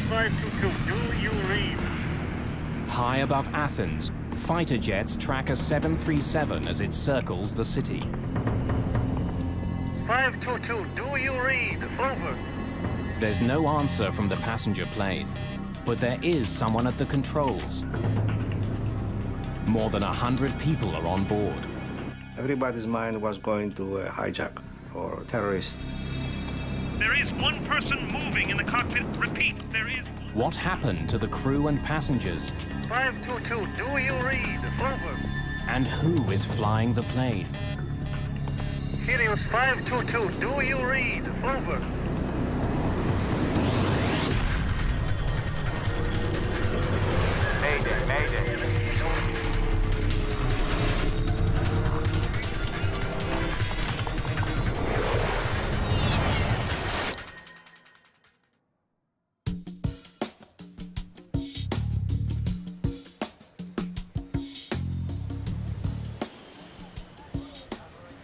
522, do you read? High above Athens, fighter jets track a 737 as it circles the city. 522, do you read? Over. There's no answer from the passenger plane, but there is someone at the controls. More than 100 people are on board. Everybody's mind was going to a hijack or terrorist. There is one person moving in the cockpit. Repeat, there is. What happened to the crew and passengers? 522, do you read? Over. And who is flying the plane? Helios 522, do you read? Over. Mayday, Mayday.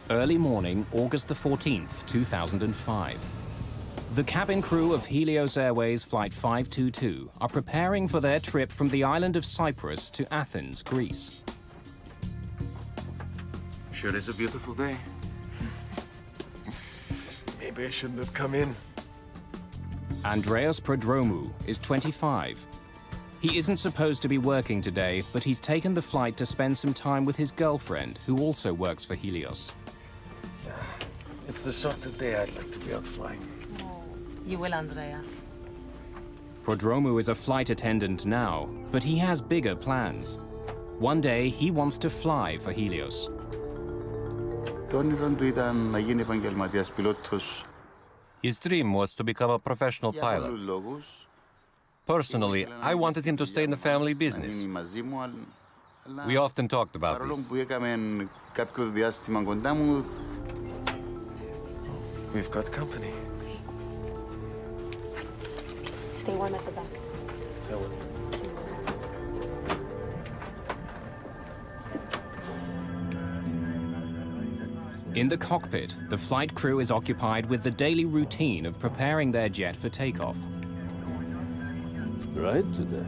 Early morning, August the 14th, 2005. The cabin crew of Helios Airways Flight 522 are preparing for their trip from the island of Cyprus to Athens, Greece. Sure is a beautiful day. Maybe I shouldn't have come in. Andreas Prodromou is 25. He isn't supposed to be working today, but he's taken the flight to spend some time with his girlfriend, who also works for Helios. It's the sort of day I'd like to be out flying. You will, Andreas. Prodromou is a flight attendant now, but he has bigger plans. One day, he wants to fly for Helios. His dream was to become a professional pilot. Personally, I wanted him to stay in the family business. We often talked about this. We've got company. Stay warm at the back. I will. In the cockpit, the flight crew is occupied with the daily routine of preparing their jet for takeoff. Right today.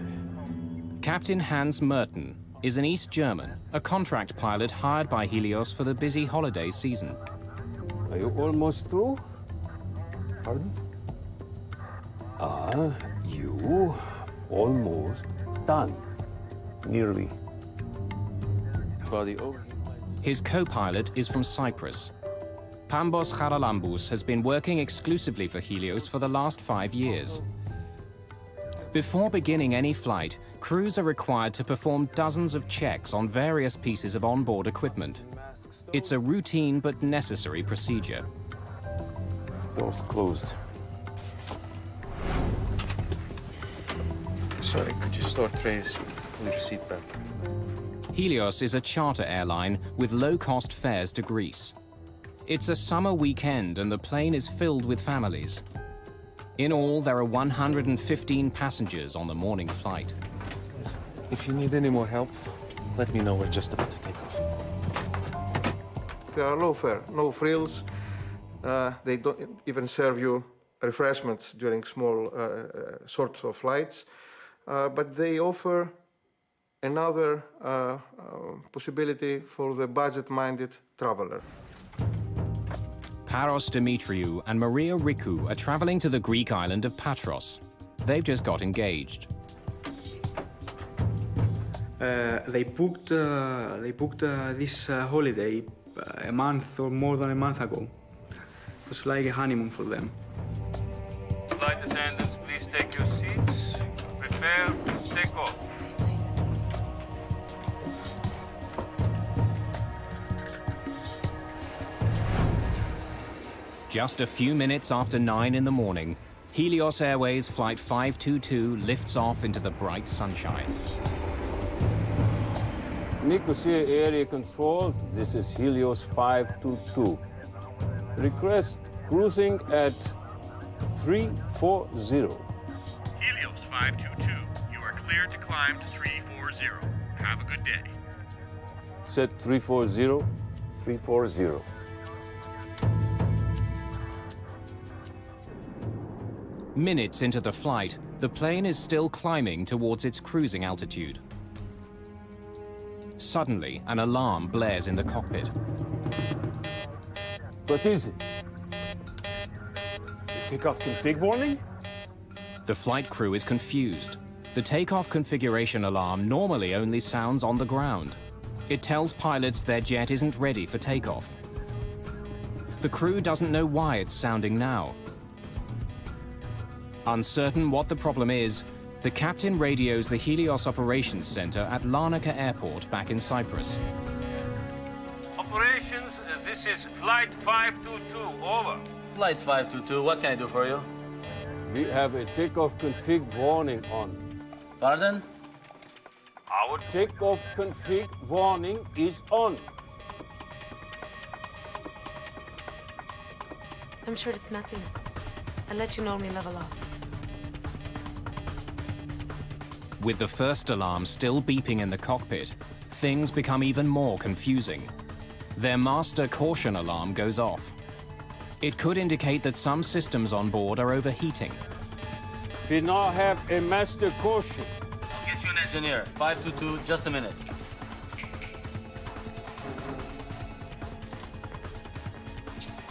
Captain Hans Merten is an East German, a contract pilot hired by Helios for the busy holiday season. Are you almost through? Pardon? You almost done. Nearly. Body over. His co-pilot is from Cyprus. Pambos Charalambous has been working exclusively for Helios for the last 5 years. Before beginning any flight, crews are required to perform dozens of checks on various pieces of onboard equipment. It's a routine but necessary procedure. Doors closed. Sorry, could you store trays? Pull your seat back. Helios is a charter airline with low-cost fares to Greece. It's a summer weekend and the plane is filled with families. In all, there are 115 passengers on the morning flight. If you need any more help, let me know. We're just about to take off. They are low fare, no frills. They don't even serve you refreshments during small sorts of flights. But they offer another possibility for the budget-minded traveler. Paros Dimitriou and Maria Rikou are traveling to the Greek island of Patros. They've just got engaged. They booked this holiday a month or more than a month ago. It was like a honeymoon for them. Flight attendants, please take your seats. Prepare to take off. Just a few minutes after 9 in the morning, Helios Airways Flight 522 lifts off into the bright sunshine. Nicosia Area Control, this is Helios 522. Request cruising at 340. Helios 522, you are cleared to climb to 340. Have a good day. Set 340. 340. Minutes into the flight, the plane is still climbing towards its cruising altitude. Suddenly, an alarm blares in the cockpit. What is it? Takeoff config warning? The flight crew is confused. The takeoff configuration alarm normally only sounds on the ground. It tells pilots their jet isn't ready for takeoff. The crew doesn't know why it's sounding now. Uncertain what the problem is, the captain radios the Helios Operations Center at Larnaca Airport back in Cyprus. Operations, this is Flight 522, over. Flight 522, what can I do for you? We have a takeoff config warning on. Pardon? Our takeoff config warning is on. I'm sure it's nothing. I'll let you know when we level off. With the first alarm still beeping in the cockpit, things become even more confusing. Their master caution alarm goes off. It could indicate that some systems on board are overheating. We now have a master caution. I'll get you an engineer. 522, just a minute.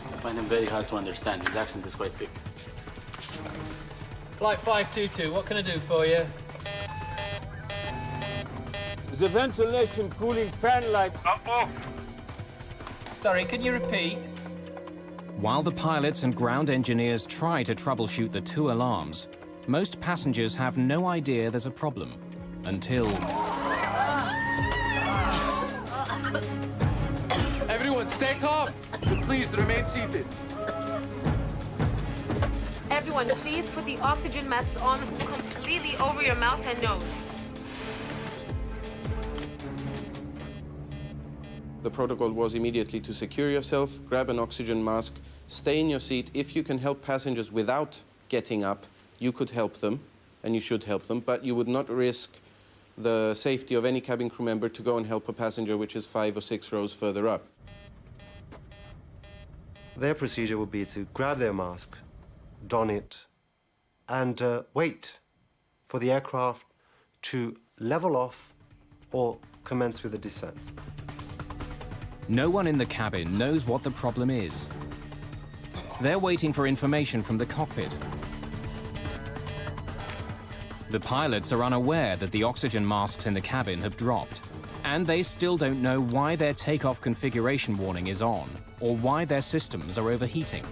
I find him very hard to understand. His accent is quite thick. Flight 522, what can I do for you? The ventilation cooling fan lights are off. Sorry, can you repeat? While the pilots and ground engineers try to troubleshoot the two alarms, most passengers have no idea there's a problem until... Everyone, stay calm. Please remain seated. Everyone, please put the oxygen masks on completely over your mouth and nose. The protocol was immediately to secure yourself, grab an oxygen mask, stay in your seat. If you can help passengers without getting up, you could help them, and you should help them, but you would not risk the safety of any cabin crew member to go and help a passenger which is 5 or 6 rows further up. Their procedure would be to grab their mask, don it, and wait for the aircraft to level off or commence with the descent. No one in the cabin knows what the problem is. They're waiting for information from the cockpit. The pilots are unaware that the oxygen masks in the cabin have dropped, and they still don't know why their takeoff configuration warning is on, or why their systems are overheating.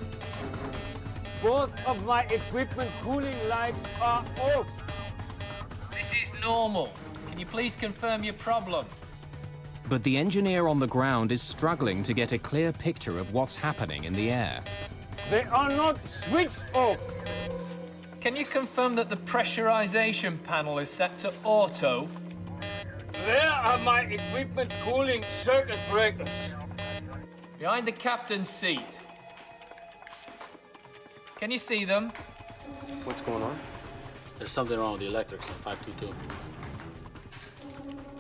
Both of my equipment cooling lights are off. This is normal. Can you please confirm your problem? But the engineer on the ground is struggling to get a clear picture of what's happening in the air. They are not switched off. Can you confirm that the pressurization panel is set to auto? Where are my equipment cooling circuit breakers? Behind the captain's seat. Can you see them? What's going on? There's something wrong with the electrics on 522.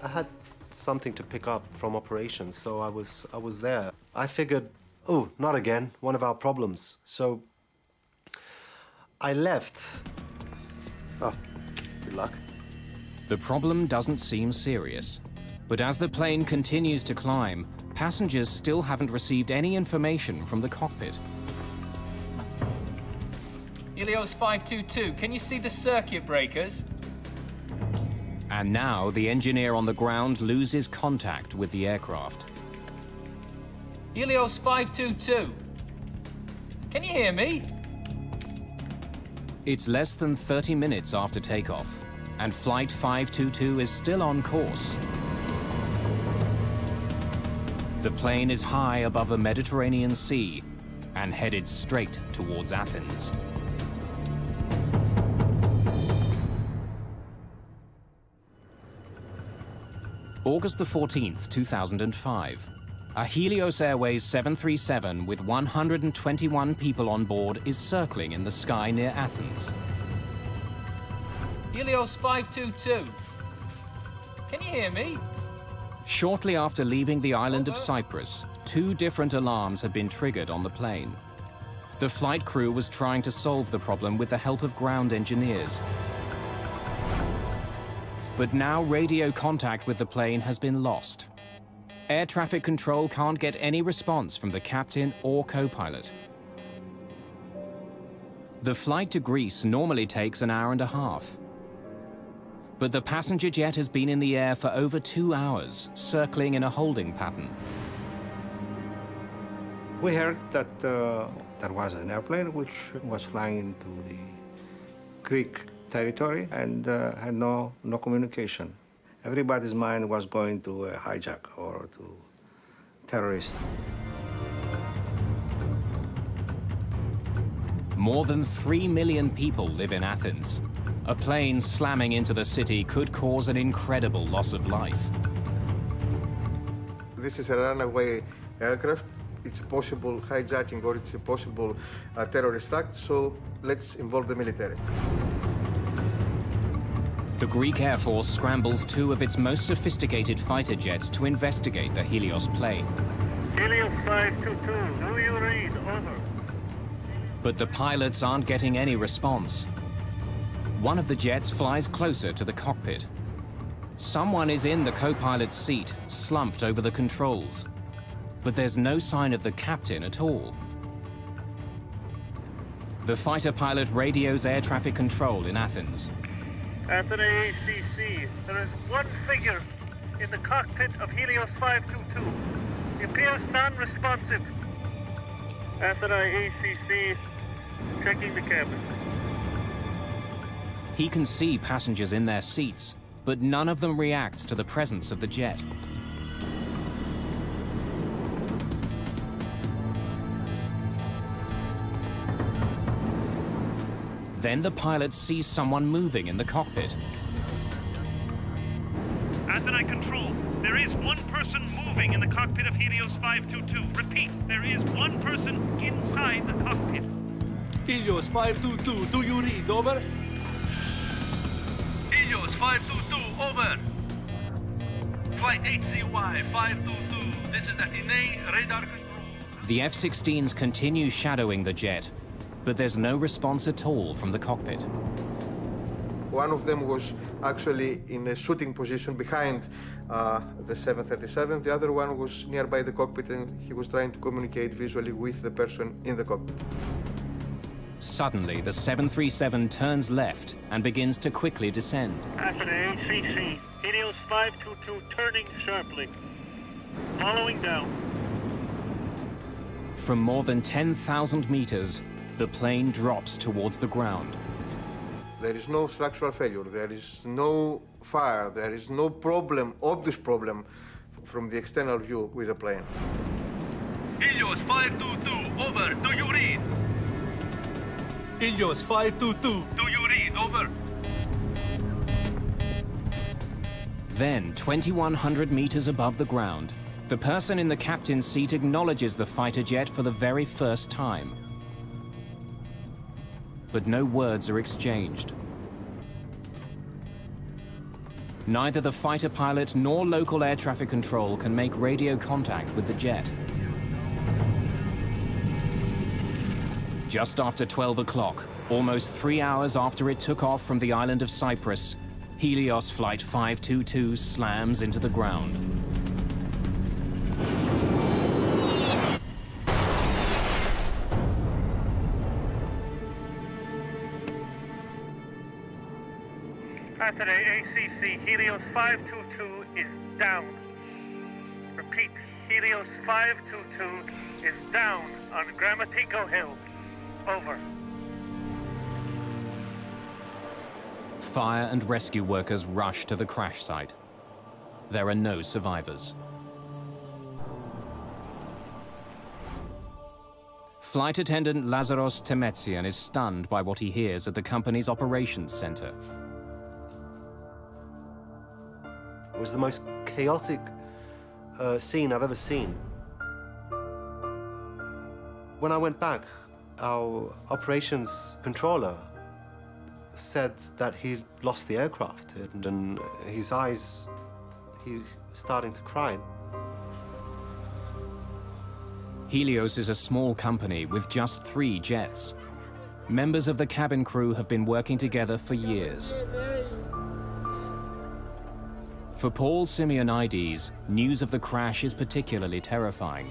I had something to pick up from operations, so I was there. I figured, oh, not again, one of our problems. So I left. Oh, good luck. The problem doesn't seem serious, but as the plane continues to climb, passengers still haven't received any information from the cockpit. Helios 522, can you see the circuit breakers? And now the engineer on the ground loses contact with the aircraft. Helios 522, can you hear me? It's less than 30 minutes after takeoff, and Flight 522 is still on course. The plane is high above the Mediterranean Sea and headed straight towards Athens. August the 14th, 2005. A Helios Airways 737 with 121 people on board is circling in the sky near Athens. Helios 522, can you hear me? Shortly after leaving the island of Cyprus, 2 different alarms had been triggered on the plane. The flight crew was trying to solve the problem with the help of ground engineers. But now radio contact with the plane has been lost. Air traffic control can't get any response from the captain or co-pilot. The flight to Greece normally takes an hour and a half. But the passenger jet has been in the air for over 2 hours, circling in a holding pattern. We heard that there was an airplane which was flying into the Greek territory and had no communication. Everybody's mind was going to a hijack or to terrorists. More than 3 million people live in Athens. A plane slamming into the city could cause an incredible loss of life. This is a runaway aircraft. It's a possible hijacking or it's a possible terrorist act, so let's involve the military. The Greek Air Force scrambles 2 of its most sophisticated fighter jets to investigate the Helios plane. Helios 522, do you read? Over. But the pilots aren't getting any response. One of the jets flies closer to the cockpit. Someone is in the co-pilot's seat, slumped over the controls. But there's no sign of the captain at all. The fighter pilot radios air traffic control in Athens. Athens ACC, there is one figure in the cockpit of Helios 522. He appears non-responsive. Athens ACC, checking the cabin. He can see passengers in their seats, but none of them reacts to the presence of the jet. Then the pilot sees someone moving in the cockpit. Athens control, there is one person moving in the cockpit of Helios 522. Repeat, there is one person inside the cockpit. Helios 522, do you read? Over. Helios 522, over. Flight HCY 522, this is Athene radar control. The F-16s continue shadowing the jet, but there's no response at all from the cockpit. One of them was actually in a shooting position behind the 737. The other one was nearby the cockpit and he was trying to communicate visually with the person in the cockpit. Suddenly, the 737 turns left and begins to quickly descend. Athens ACC, Helios 522 turning sharply. Following down. From more than 10,000 meters, the plane drops towards the ground. There is no structural failure, there is no fire, there is no problem, obvious problem from the external view with the plane. Helios 522, over, do you read? Helios 522, do you read? Over. Then, 2,100 meters above the ground, the person in the captain's seat acknowledges the fighter jet for the very first time. But no words are exchanged. Neither the fighter pilot nor local air traffic control can make radio contact with the jet. Just after 12 o'clock, almost 3 hours after it took off from the island of Cyprus, Helios Flight 522 slams into the ground. Athens ACC, Helios 522 is down. Repeat, Helios 522 is down on Grammatico Hill. Over. Fire and rescue workers rush to the crash site. There are no survivors. Flight attendant Lazaros Temetsian is stunned by what he hears at the company's operations center. It was the most chaotic scene I've ever seen. When I went back, our operations controller said that he lost the aircraft and his eyes, he was starting to cry. Helios is a small company with just 3 jets. Members of the cabin crew have been working together for years. For Paul Simeonides, news of the crash is particularly terrifying.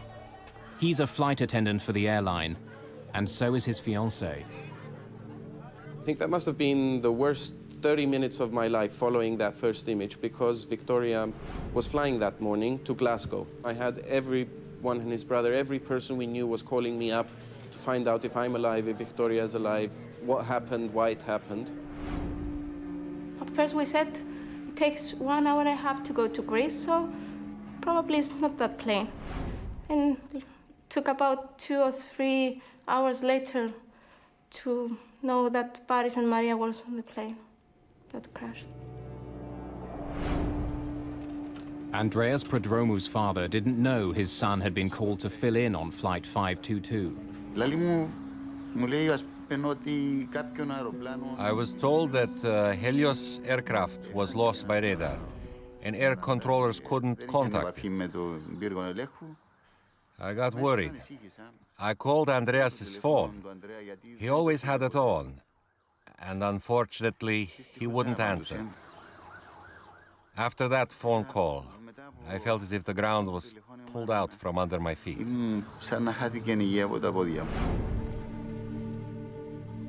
He's a flight attendant for the airline, and so is his fiancée. I think that must have been the worst 30 minutes of my life following that first image, because Victoria was flying that morning to Glasgow. I had everyone and his brother, every person we knew was calling me up to find out if I'm alive, if Victoria is alive, what happened, why it happened. At first we said it takes 1 hour and a half to go to Greece, so probably it's not that plane. And it took about 2 or 3 hours later to know that Paris and Maria was on the plane that crashed. Andreas Prodromu's father didn't know his son had been called to fill in on Flight 522. I was told that Helios aircraft was lost by radar, and air controllers couldn't contact it. I got worried. I called Andreas's phone. He always had it on, and unfortunately, he wouldn't answer. After that phone call, I felt as if the ground was pulled out from under my feet.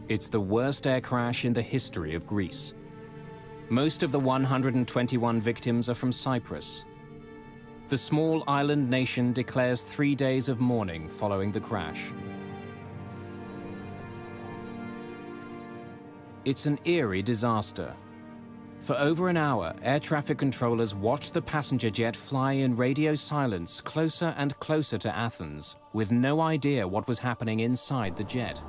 It's the worst air crash in the history of Greece. Most of the 121 victims are from Cyprus. The small island nation declares 3 days of mourning following the crash. It's an eerie disaster. For over an hour, air traffic controllers watched the passenger jet fly in radio silence closer and closer to Athens, with no idea what was happening inside the jet.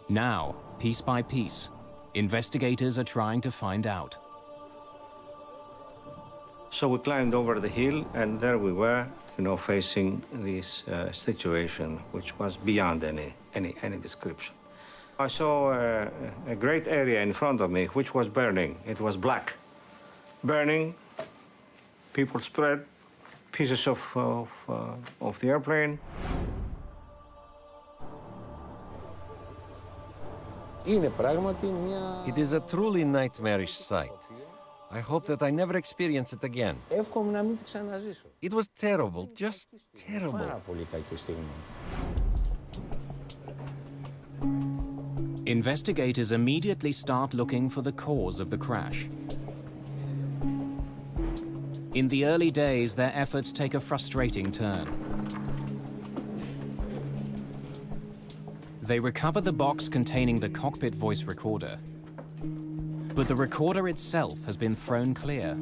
Now, piece by piece, investigators are trying to find out. So we climbed over the hill, and there we were, facing this situation, which was beyond any description. I saw a great area in front of me, which was burning. It was black. Burning, people spread, pieces of the airplane. It is a truly nightmarish sight. I hope that I never experience it again. It was terrible, just terrible. Investigators immediately start looking for the cause of the crash. In the early days, their efforts take a frustrating turn. They recover the box containing the cockpit voice recorder, but the recorder itself has been thrown clear.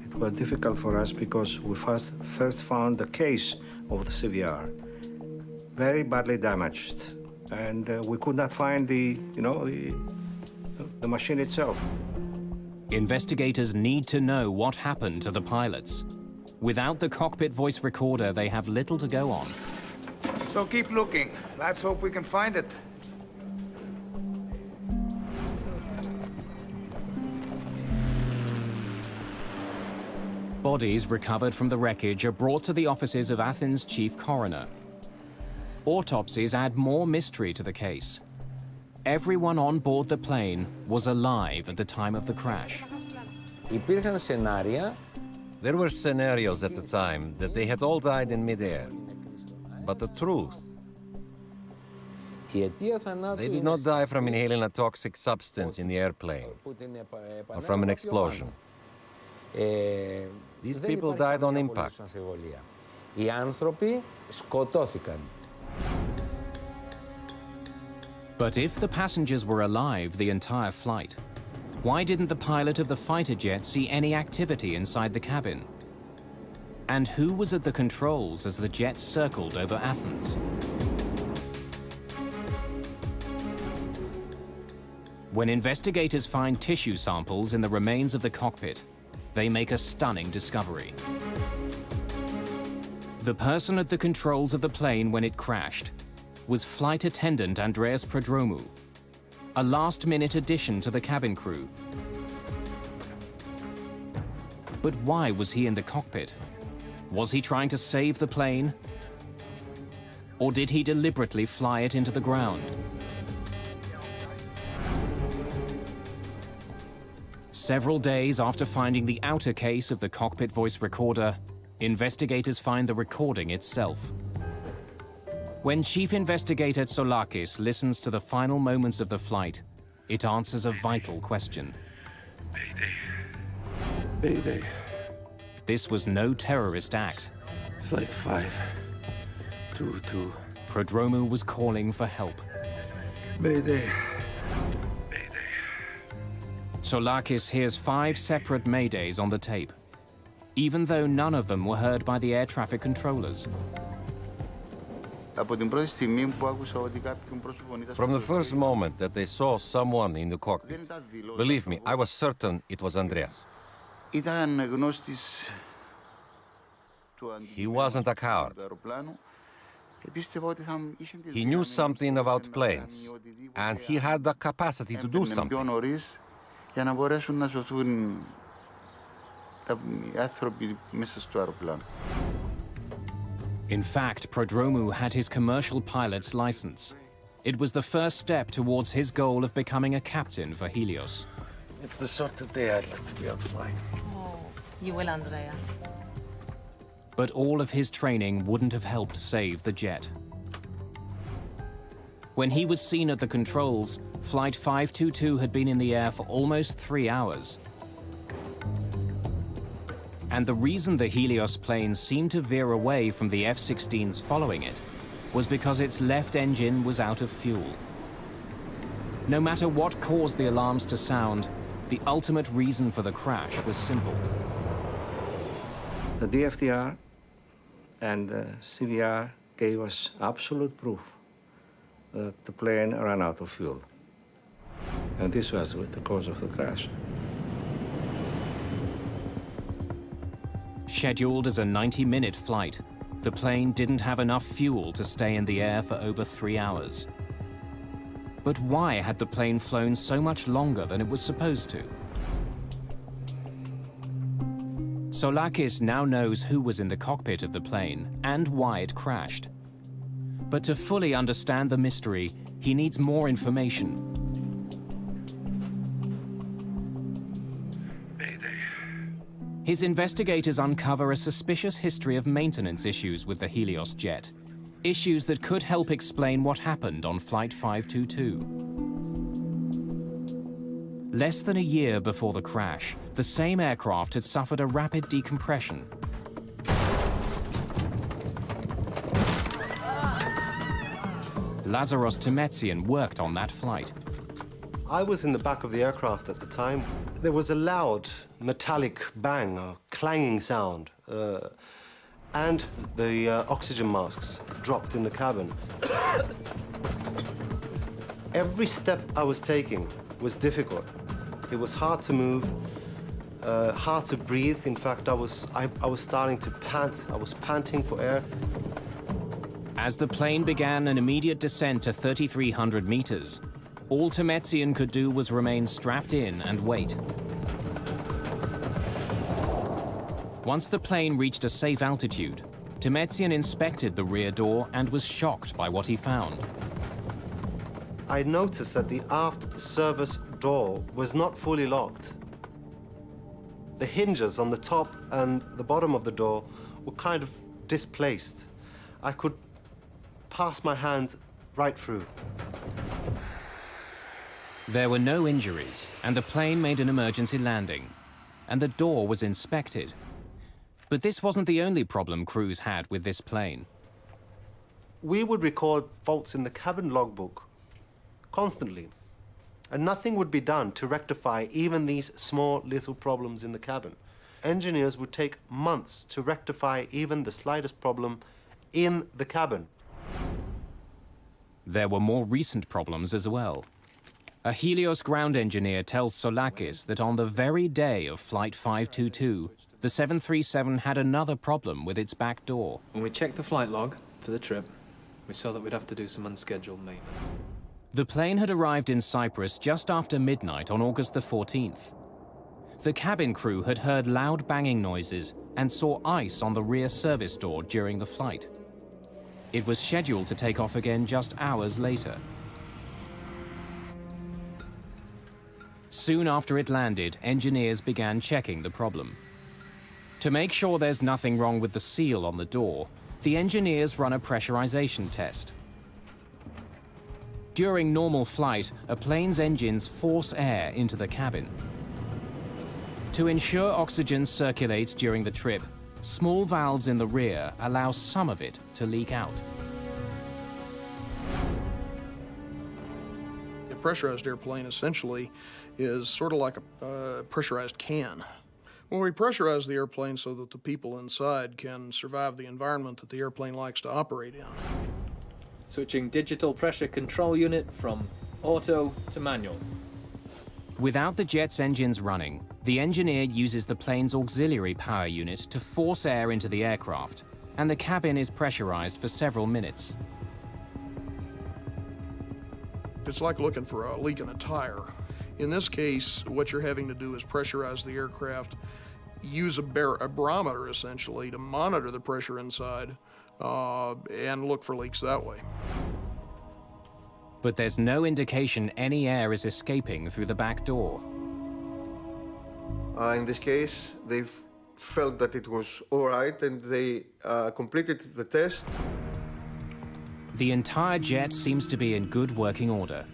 It was difficult for us because we first found the case of the CVR, very badly damaged, and we could not find the machine itself. Investigators need to know what happened to the pilots. Without the cockpit voice recorder, they have little to go on. So keep looking. Let's hope we can find it. Bodies recovered from the wreckage are brought to the offices of Athens' chief coroner. Autopsies add more mystery to the case. Everyone on board the plane was alive at the time of the crash. There were scenarios at the time that they had all died in midair. But the truth, they did not die from inhaling a toxic substance in the airplane or from an explosion. These people died on impact. But if the passengers were alive the entire flight, why didn't the pilot of the fighter jet see any activity inside the cabin? And who was at the controls as the jet circled over Athens? When investigators find tissue samples in the remains of the cockpit, they make a stunning discovery. The person at the controls of the plane when it crashed was flight attendant Andreas Prodromu, a last-minute addition to the cabin crew. But why was he in the cockpit? Was he trying to save the plane? Or did he deliberately fly it into the ground? Several days after finding the outer case of the cockpit voice recorder, investigators find the recording itself. When Chief Investigator Tsoulakis listens to the final moments of the flight, it answers a vital question. Mayday. Mayday. This was no terrorist act. Flight 522. Prodromou was calling for help. Mayday. Tsoulakis hears 5 separate Maydays on the tape, even though none of them were heard by the air traffic controllers. From the first moment that they saw someone in the cockpit, believe me, I was certain it was Andreas. He wasn't a coward. He knew something about planes, and he had the capacity to do something. In fact, Prodromou had his commercial pilot's license. It was the first step towards his goal of becoming a captain for Helios. It's the sort of day I'd like to be out flying. Oh, you will, Andreas. But all of his training wouldn't have helped save the jet. When he was seen at the controls, Flight 522 had been in the air for almost 3 hours. And the reason the Helios plane seemed to veer away from the F-16s following it was because its left engine was out of fuel. No matter what caused the alarms to sound, the ultimate reason for the crash was simple. The DFDR and the CVR gave us absolute proof that the plane ran out of fuel. And this was the cause of the crash. Scheduled as a 90-minute flight, the plane didn't have enough fuel to stay in the air for over 3 hours. But why had the plane flown so much longer than it was supposed to? Tsoulakis now knows who was in the cockpit of the plane and why it crashed. But to fully understand the mystery, he needs more information. His investigators uncover a suspicious history of maintenance issues with the Helios jet, issues that could help explain what happened on Flight 522. Less than a year before the crash, the same aircraft had suffered a rapid decompression. Lazaros Temetsian worked on that flight. I was in the back of the aircraft at the time. There was a loud metallic bang, a clanging sound, and the oxygen masks dropped in the cabin. Every step I was taking was difficult. It was hard to move, hard to breathe. In fact, I was starting to pant. I was panting for air. As the plane began an immediate descent to 3,300 meters, all Temetsian could do was remain strapped in and wait. Once the plane reached a safe altitude, Temetsian inspected the rear door and was shocked by what he found. I noticed that the aft service door was not fully locked. The hinges on the top and the bottom of the door were kind of displaced. I could pass my hand right through. There were no injuries, and the plane made an emergency landing, and the door was inspected. But this wasn't the only problem crews had with this plane. We would record faults in the cabin logbook constantly, and nothing would be done to rectify even these small little problems in the cabin. Engineers would take months to rectify even the slightest problem in the cabin. There were more recent problems as well. A Helios ground engineer tells Tsoulakis that on the very day of Flight 522, the 737 had another problem with its back door. When we checked the flight log for the trip, we saw that we'd have to do some unscheduled maintenance. The plane had arrived in Cyprus just after midnight on August the 14th. The cabin crew had heard loud banging noises and saw ice on the rear service door during the flight. It was scheduled to take off again just hours later. Soon after it landed, engineers began checking the problem. To make sure there's nothing wrong with the seal on the door, the engineers run a pressurization test. During normal flight, a plane's engines force air into the cabin. To ensure oxygen circulates during the trip, small valves in the rear allow some of it to leak out. A pressurized airplane essentially is sort of like a pressurized can. Well, we pressurize the airplane so that the people inside can survive the environment that the airplane likes to operate in. Switching digital pressure control unit from auto to manual. Without the jet's engines running, the engineer uses the plane's auxiliary power unit to force air into the aircraft, and the cabin is pressurized for several minutes. It's like looking for a leak in a tire. In this case, what you're having to do is pressurize the aircraft, use a barometer essentially to monitor the pressure inside, and look for leaks that way. But there's no indication any air is escaping through the back door. In this case, they felt that it was all right and they completed the test. The entire jet seems to be in good working order.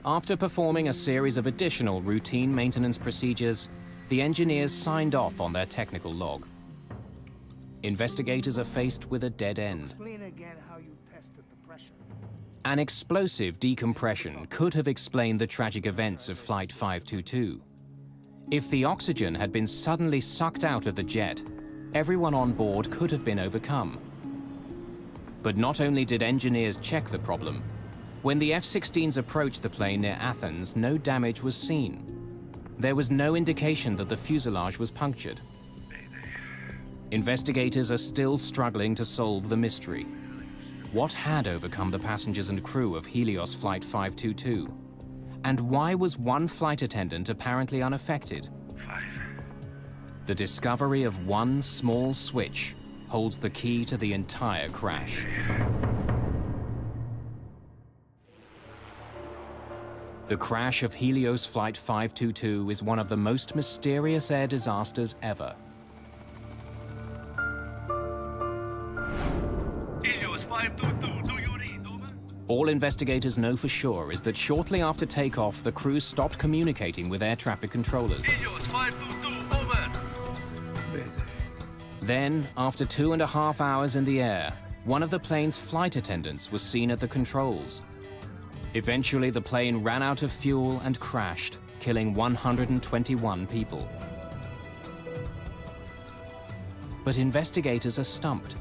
After performing a series of additional routine maintenance procedures, the engineers signed off on their technical log. Investigators are faced with a dead end. An explosive decompression could have explained the tragic events of Flight 522. If the oxygen had been suddenly sucked out of the jet, everyone on board could have been overcome. But not only did engineers check the problem, when the F-16s approached the plane near Athens, no damage was seen. There was no indication that the fuselage was punctured. Investigators are still struggling to solve the mystery. What had overcome the passengers and crew of Helios Flight 522? And why was one flight attendant apparently unaffected? The discovery of one small switch holds the key to the entire crash. The crash of Helios Flight 522 is one of the most mysterious air disasters ever. Helios 522, do you read, over? All investigators know for sure is that shortly after takeoff, the crew stopped communicating with air traffic controllers. Helios 522, over. Then, after 2.5 hours in the air, one of the plane's flight attendants was seen at the controls. Eventually, the plane ran out of fuel and crashed, killing 121 people. But investigators are stumped.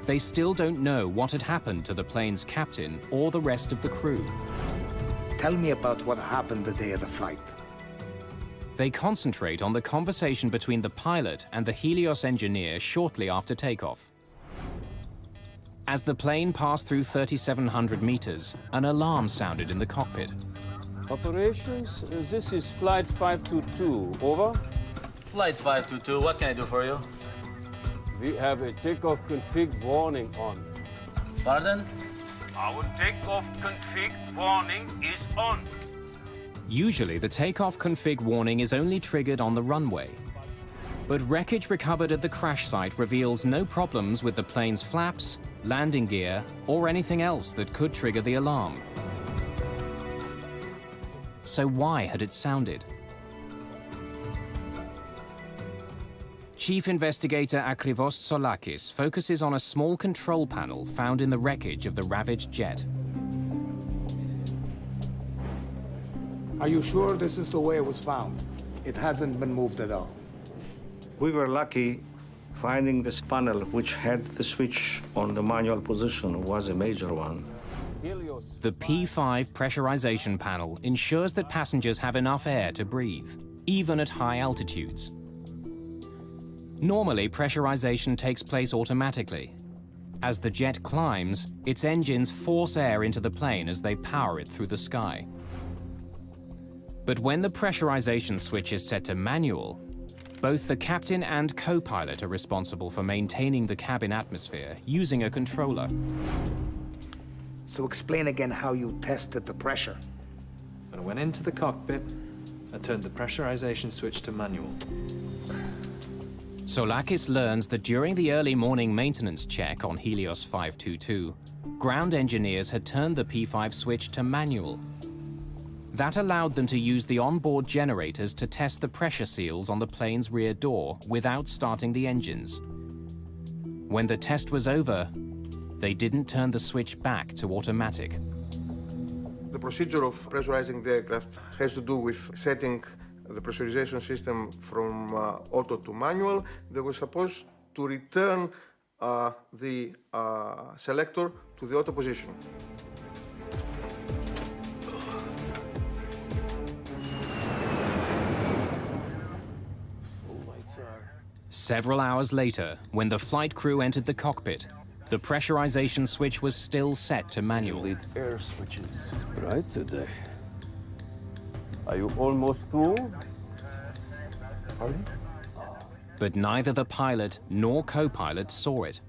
They still don't know what had happened to the plane's captain or the rest of the crew. Tell me about what happened the day of the flight. They concentrate on the conversation between the pilot and the Helios engineer shortly after takeoff. As the plane passed through 3,700 meters, an alarm sounded in the cockpit. Operations, this is Flight 522, over. Flight 522, what can I do for you? We have a takeoff config warning on. Pardon? Our takeoff config warning is on. Usually, the takeoff config warning is only triggered on the runway. But wreckage recovered at the crash site reveals no problems with the plane's flaps, landing gear, or anything else that could trigger the alarm. So why had it sounded? Chief Investigator Akrivos Tsolakis focuses on a small control panel found in the wreckage of the ravaged jet. Are you sure this is the way it was found? It hasn't been moved at all. We were lucky. Finding this panel, which had the switch on the manual position, was a major one. The P5 pressurization panel ensures that passengers have enough air to breathe, even at high altitudes. Normally, pressurization takes place automatically. As the jet climbs, its engines force air into the plane as they power it through the sky. But when the pressurization switch is set to manual, both the captain and co-pilot are responsible for maintaining the cabin atmosphere using a controller. So explain again how you tested the pressure. When I went into the cockpit, I turned the pressurization switch to manual. Soulakis learns that during the early morning maintenance check on Helios 522, ground engineers had turned the P5 switch to manual. That allowed them to use the onboard generators to test the pressure seals on the plane's rear door without starting the engines. When the test was over, they didn't turn the switch back to automatic. The procedure of pressurizing the aircraft has to do with setting the pressurization system from auto to manual. They were supposed to return the selector to the auto position. Several hours later, when the flight crew entered the cockpit, the pressurization switch was still set to manual. Lead air switches. It's bright today. Are you almost through? Pardon? But neither the pilot nor co-pilot saw it.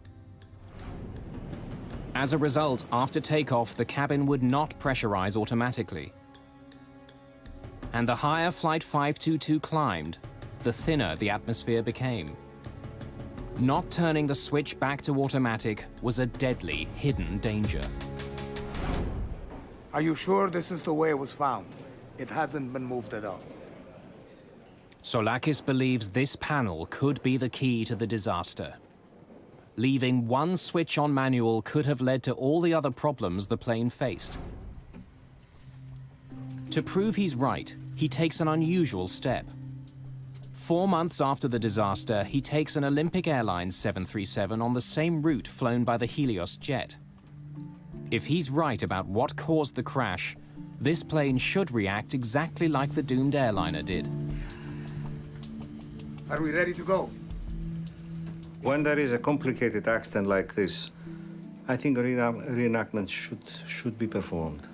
As a result, after takeoff, the cabin would not pressurize automatically. And the higher Flight 522 climbed, the thinner the atmosphere became. Not turning the switch back to automatic was a deadly hidden danger. Are you sure this is the way it was found? It hasn't been moved at all. Soulakis believes this panel could be the key to the disaster. Leaving one switch on manual could have led to all the other problems the plane faced. To prove he's right, he takes an unusual step. 4 months after the disaster, he takes an Olympic Airlines 737 on the same route flown by the Helios jet. If he's right about what caused the crash, this plane should react exactly like the doomed airliner did. Are we ready to go? When there is a complicated accident like this, I think a reenactment should be performed.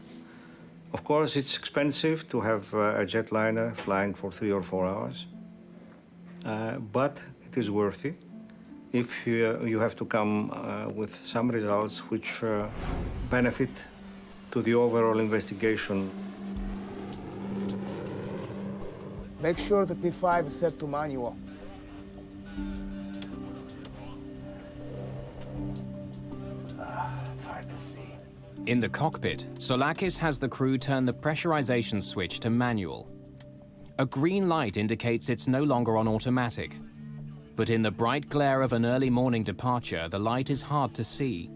Of course, it's expensive to have a jetliner flying for 3 or 4 hours. But it is worthy if you have to come with some results which benefit to the overall investigation. Make sure the P5 is set to manual. It's hard to see. In the cockpit, Soulakis has the crew turn the pressurization switch to manual. A green light indicates it's no longer on automatic. But in the bright glare of an early morning departure, the light is hard to see.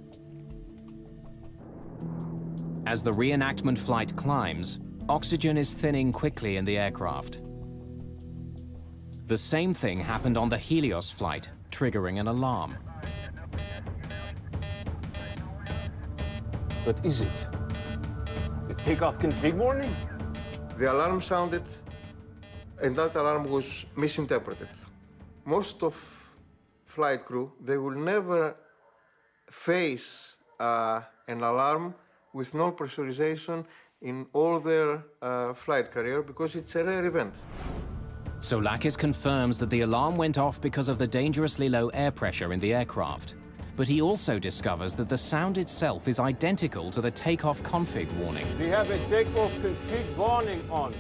As the reenactment flight climbs, oxygen is thinning quickly in the aircraft. The same thing happened on the Helios flight, triggering an alarm. What is it? The takeoff config warning? The alarm sounded, and that alarm was misinterpreted. Most of flight crew, they will never face an alarm with no pressurization in all their flight career because it's a rare event. Soulakis confirms that the alarm went off because of the dangerously low air pressure in the aircraft. But he also discovers that the sound itself is identical to the takeoff config warning. We have a takeoff config warning on.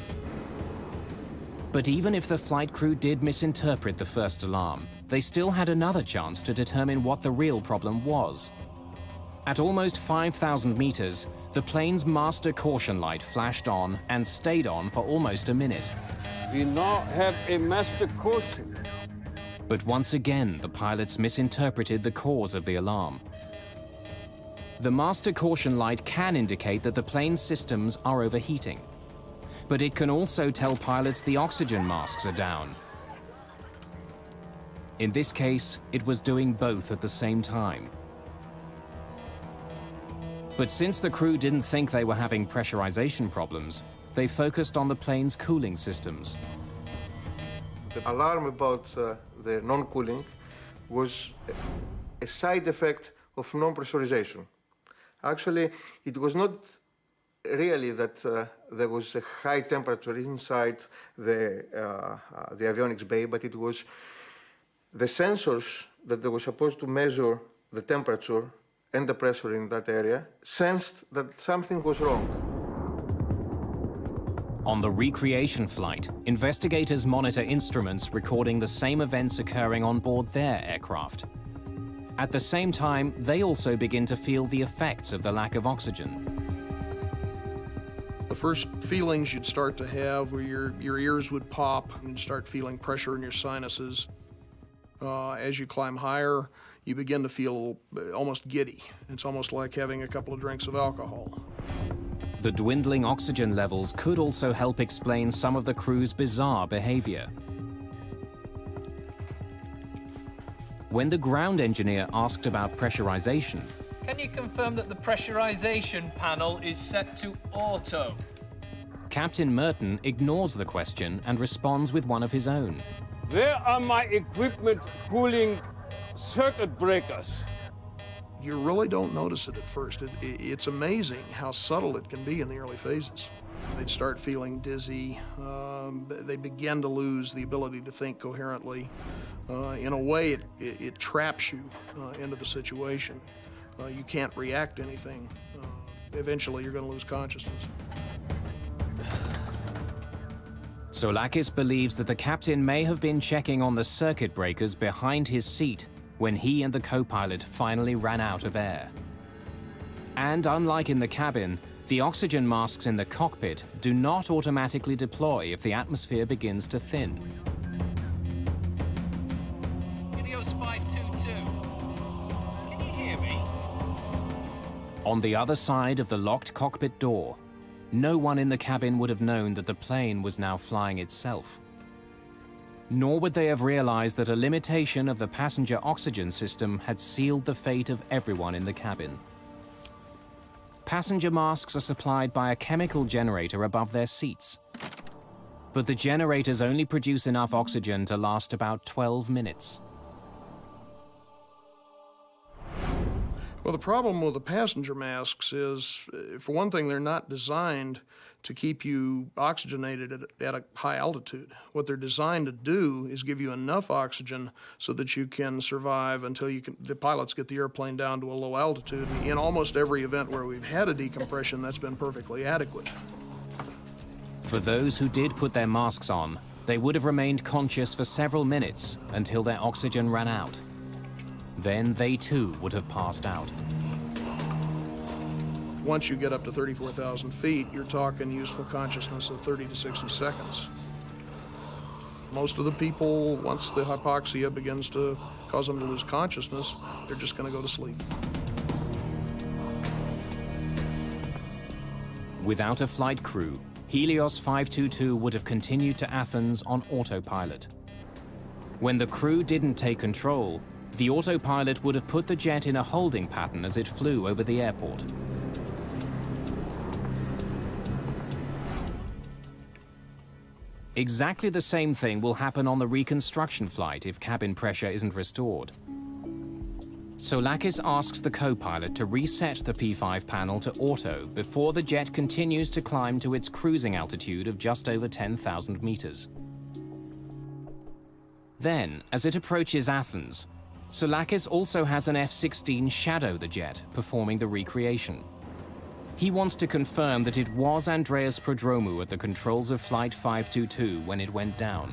But even if the flight crew did misinterpret the first alarm, they still had another chance to determine what the real problem was. At almost 5,000 meters, the plane's master caution light flashed on and stayed on for almost a minute. We now have a master caution. But once again, the pilots misinterpreted the cause of the alarm. The master caution light can indicate that the plane's systems are overheating. But it can also tell pilots the oxygen masks are down. In this case, it was doing both at the same time. But since the crew didn't think they were having pressurization problems, they focused on the plane's cooling systems. The alarm about the non-cooling was a side effect of non-pressurization. Actually, it was not really that there was a high temperature inside the avionics bay, but it was the sensors that they were supposed to measure the temperature and the pressure in that area sensed that something was wrong. On the recreation flight, investigators monitor instruments recording the same events occurring on board their aircraft. At the same time, they also begin to feel the effects of the lack of oxygen. The first feelings you'd start to have were your ears would pop and you'd start feeling pressure in your sinuses. As you climb higher, you begin to feel almost giddy. It's almost like having a couple of drinks of alcohol. The dwindling oxygen levels could also help explain some of the crew's bizarre behavior. When the ground engineer asked about pressurization, Can you confirm that the pressurization panel is set to auto? Captain Merton ignores the question and responds with one of his own. Where are my equipment cooling circuit breakers? You really don't notice it at first. It's amazing how subtle it can be in the early phases. They'd start feeling dizzy. They begin to lose the ability to think coherently. In a way, it traps you into the situation. You can't react to anything. Eventually, you're going to lose consciousness. Soulakis believes that the captain may have been checking on the circuit breakers behind his seat when he and the co-pilot finally ran out of air. And unlike in the cabin, the oxygen masks in the cockpit do not automatically deploy if the atmosphere begins to thin. Helios 522. Can you hear me? On the other side of the locked cockpit door, no one in the cabin would have known that the plane was now flying itself. Nor would they have realized that a limitation of the passenger oxygen system had sealed the fate of everyone in the cabin. Passenger masks are supplied by a chemical generator above their seats. But the generators only produce enough oxygen to last about 12 minutes. Well, the problem with the passenger masks is, for one thing, they're not designed to keep you oxygenated at a high altitude. What they're designed to do is give you enough oxygen so that you can survive until the pilots get the airplane down to a low altitude. In almost every event where we've had a decompression, that's been perfectly adequate. For those who did put their masks on, they would have remained conscious for several minutes until their oxygen ran out. Then they too would have passed out. Once you get up to 34,000 feet, you're talking useful consciousness of 30 to 60 seconds. Most of the people, once the hypoxia begins to cause them to lose consciousness, they're just going to go to sleep. Without a flight crew, Helios 522 would have continued to Athens on autopilot. When the crew didn't take control, the autopilot would have put the jet in a holding pattern as it flew over the airport. Exactly the same thing will happen on the reconstruction flight if cabin pressure isn't restored. Soulakis asks the co-pilot to reset the P5 panel to auto before the jet continues to climb to its cruising altitude of just over 10,000 meters. Then, as it approaches Athens, Soulakis also has an F-16 shadow the jet, performing the recreation. He wants to confirm that it was Andreas Prodromou at the controls of Flight 522 when it went down.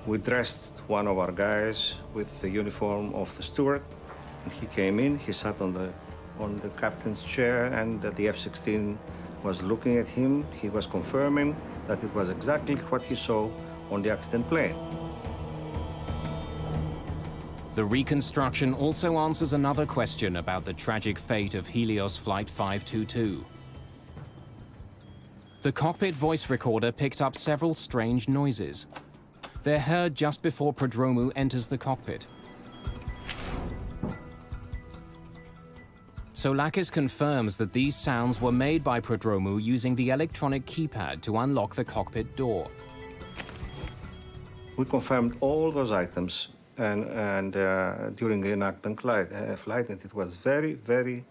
We dressed one of our guys with the uniform of the steward, and he came in, he sat on the captain's chair, and the F-16 was looking at him. He was confirming that it was exactly what he saw on the accident plane. The reconstruction also answers another question about the tragic fate of Helios Flight 522. The cockpit voice recorder picked up several strange noises. They're heard just before Prodromou enters the cockpit. Soulakis confirms that these sounds were made by Prodromou using the electronic keypad to unlock the cockpit door. We confirmed all those items and during the enactment flight, and it was very, very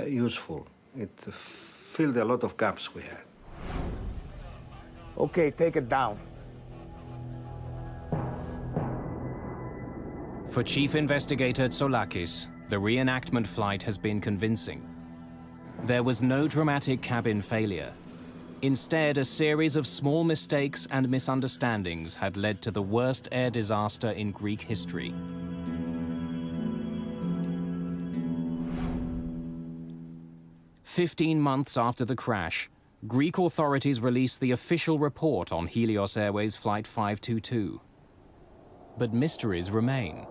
useful. It filled a lot of gaps we had. Okay, take it down. For Chief Investigator Tsolakis, the reenactment flight has been convincing. There was no dramatic cabin failure. Instead, a series of small mistakes and misunderstandings had led to the worst air disaster in Greek history. "15 months after the crash, Greek authorities released the official report on Helios Airways Flight 522. But mysteries remain.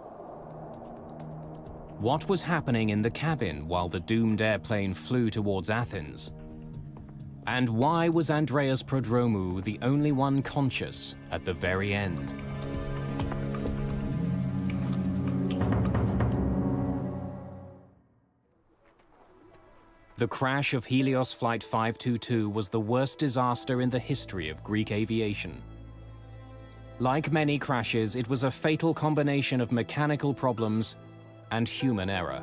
What was happening in the cabin while the doomed airplane flew towards Athens? And why was Andreas Prodromou the only one conscious at the very end? The crash of Helios Flight 522 was the worst disaster in the history of Greek aviation. Like many crashes, it was a fatal combination of mechanical problems and human error.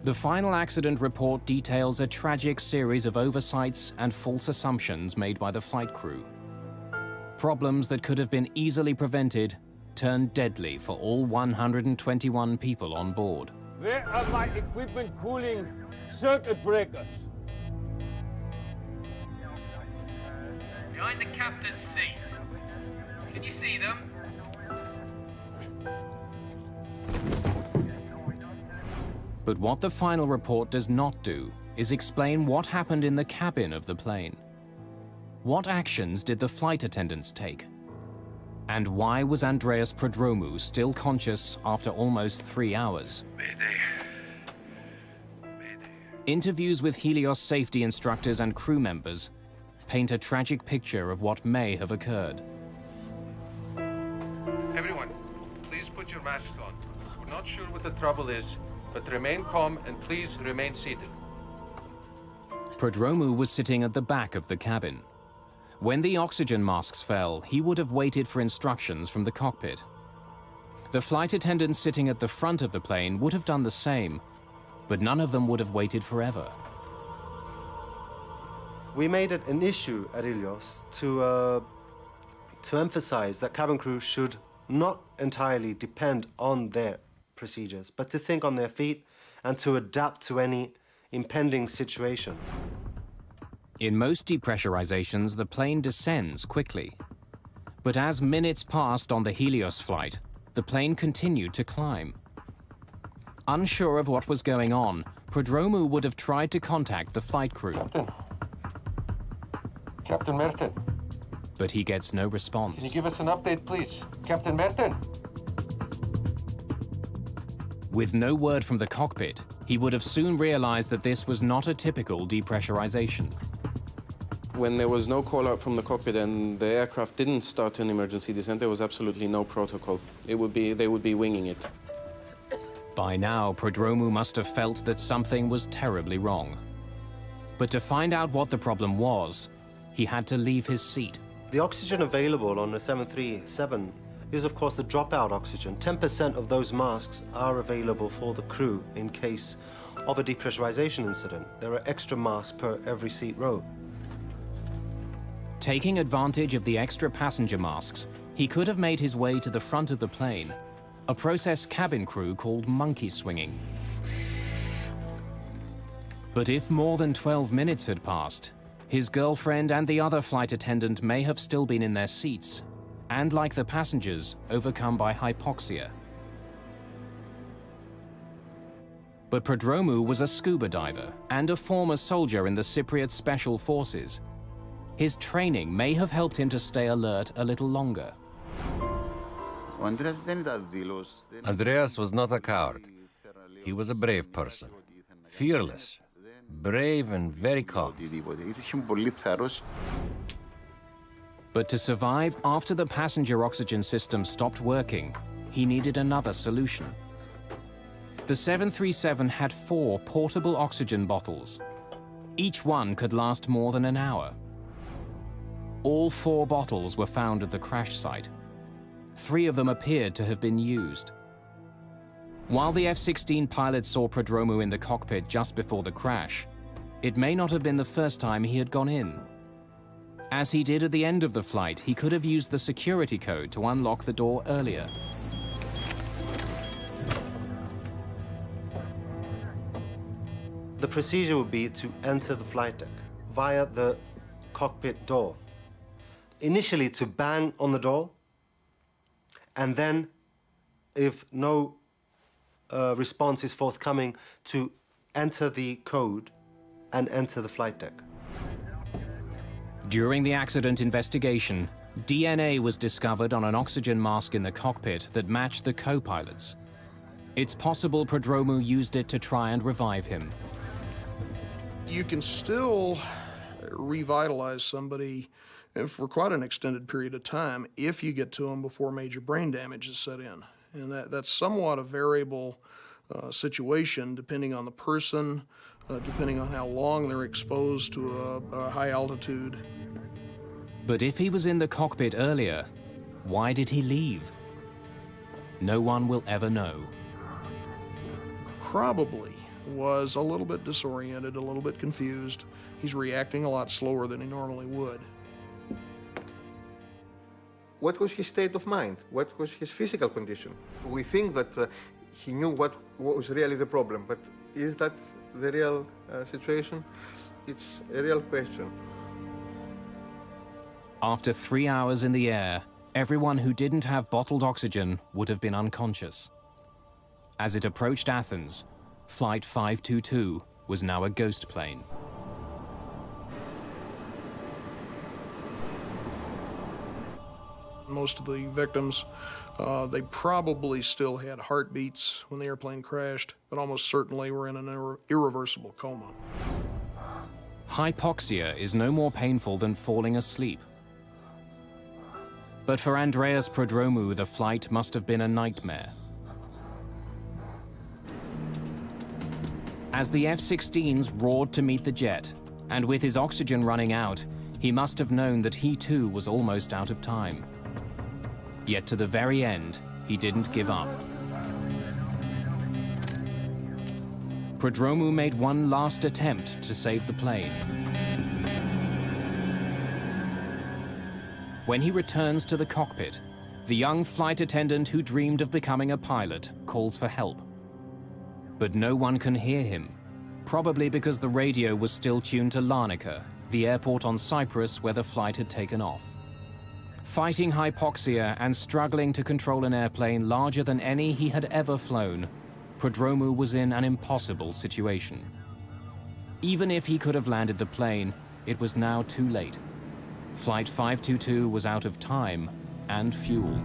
The final accident report details a tragic series of oversights and false assumptions made by the flight crew. Problems that could have been easily prevented turned deadly for all 121 people on board. Where are my equipment cooling circuit breakers? Behind the captain's seat. Can you see them? But what the final report does not do is explain what happened in the cabin of the plane. What actions did the flight attendants take? And why was Andreas Prodromou still conscious after almost 3 hours? Mayday. Interviews with Helios safety instructors and crew members paint a tragic picture of what may have occurred. Everyone, please put your masks on. We're not sure what the trouble is, but remain calm and please remain seated. Prodromou was sitting at the back of the cabin. When the oxygen masks fell, he would have waited for instructions from the cockpit. The flight attendants sitting at the front of the plane would have done the same, but none of them would have waited forever. We made it an issue at Helios to emphasize that cabin crew should not entirely depend on their procedures, but to think on their feet and to adapt to any impending situation. In most depressurizations, the plane descends quickly. But as minutes passed on the Helios flight, the plane continued to climb. Unsure of what was going on, Prodromou would have tried to contact the flight crew. Captain Merton. But he gets no response. Can you give us an update, please? Captain Merton. With no word from the cockpit, he would have soon realized that this was not a typical depressurization. When there was no call out from the cockpit and the aircraft didn't start an emergency descent, there was absolutely no protocol. They would be winging it. By now, Prodromou must have felt that something was terribly wrong. But to find out what the problem was, he had to leave his seat. The oxygen available on the 737 is, of course, the dropout oxygen. 10% of those masks are available for the crew in case of a depressurization incident. There are extra masks per every seat row. Taking advantage of the extra passenger masks, he could have made his way to the front of the plane, a process cabin crew called monkey swinging. But if more than 12 minutes had passed, his girlfriend and the other flight attendant may have still been in their seats, and like the passengers, overcome by hypoxia. But Prodromou was a scuba diver and a former soldier in the Cypriot Special Forces. His training may have helped him to stay alert a little longer. Andreas was not a coward. He was a brave person. Fearless, brave and very calm. But to survive after the passenger oxygen system stopped working, he needed another solution. The 737 had 4 portable oxygen bottles. Each one could last more than an hour. All 4 bottles were found at the crash site. 3 of them appeared to have been used. While the F-16 pilot saw Prodromou in the cockpit just before the crash, it may not have been the first time he had gone in. As he did at the end of the flight, he could have used the security code to unlock the door earlier. The procedure would be to enter the flight deck via the cockpit door. Initially to bang on the door, and then, if no response is forthcoming, to enter the code and enter the flight deck. During the accident investigation, DNA was discovered on an oxygen mask in the cockpit that matched the co-pilot's. It's possible Prodromou used it to try and revive him. You can still revitalize somebody for quite an extended period of time if you get to them before major brain damage is set in. And that's somewhat a variable situation depending on the person, depending on how long they're exposed to a high altitude. But if he was in the cockpit earlier, why did he leave? No one will ever know. Probably was a little bit disoriented, a little bit confused. He's reacting a lot slower than he normally would. What was his state of mind? What was his physical condition? We think that he knew what was really the problem, but is that the real situation? It's a real question. After 3 hours in the air, everyone who didn't have bottled oxygen would have been unconscious. As it approached Athens, Flight 522 was now a ghost plane. Most of the victims, they probably still had heartbeats when the airplane crashed, but almost certainly were in an irreversible coma. Hypoxia is no more painful than falling asleep. But for Andreas Prodromou, the flight must have been a nightmare. As the F-16s roared to meet the jet, and with his oxygen running out, he must have known that he too was almost out of time. Yet to the very end, he didn't give up. Prodromou made one last attempt to save the plane. When he returns to the cockpit, the young flight attendant who dreamed of becoming a pilot calls for help. But no one can hear him, probably because the radio was still tuned to Larnaca, the airport on Cyprus where the flight had taken off. Fighting hypoxia and struggling to control an airplane larger than any he had ever flown, Prodromou was in an impossible situation. Even if he could have landed the plane, it was now too late. Flight 522 was out of time and fuel.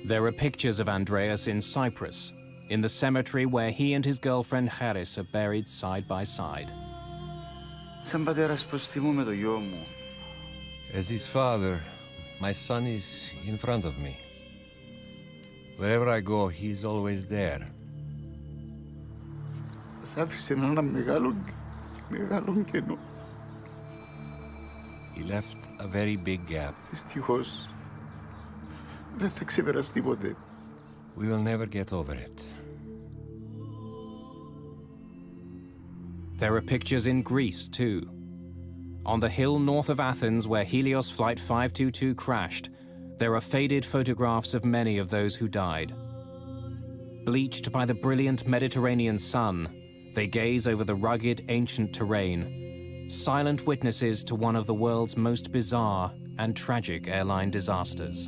There are pictures of Andreas in Cyprus, in the cemetery where he and his girlfriend Charis are buried side by side. As his father, my son is in front of me. Wherever I go, he's always there. He left a very big gap. We will never get over it. There are pictures in Greece, too. On the hill north of Athens where Helios Flight 522 crashed, there are faded photographs of many of those who died. Bleached by the brilliant Mediterranean sun, they gaze over the rugged, ancient terrain, silent witnesses to one of the world's most bizarre and tragic airline disasters.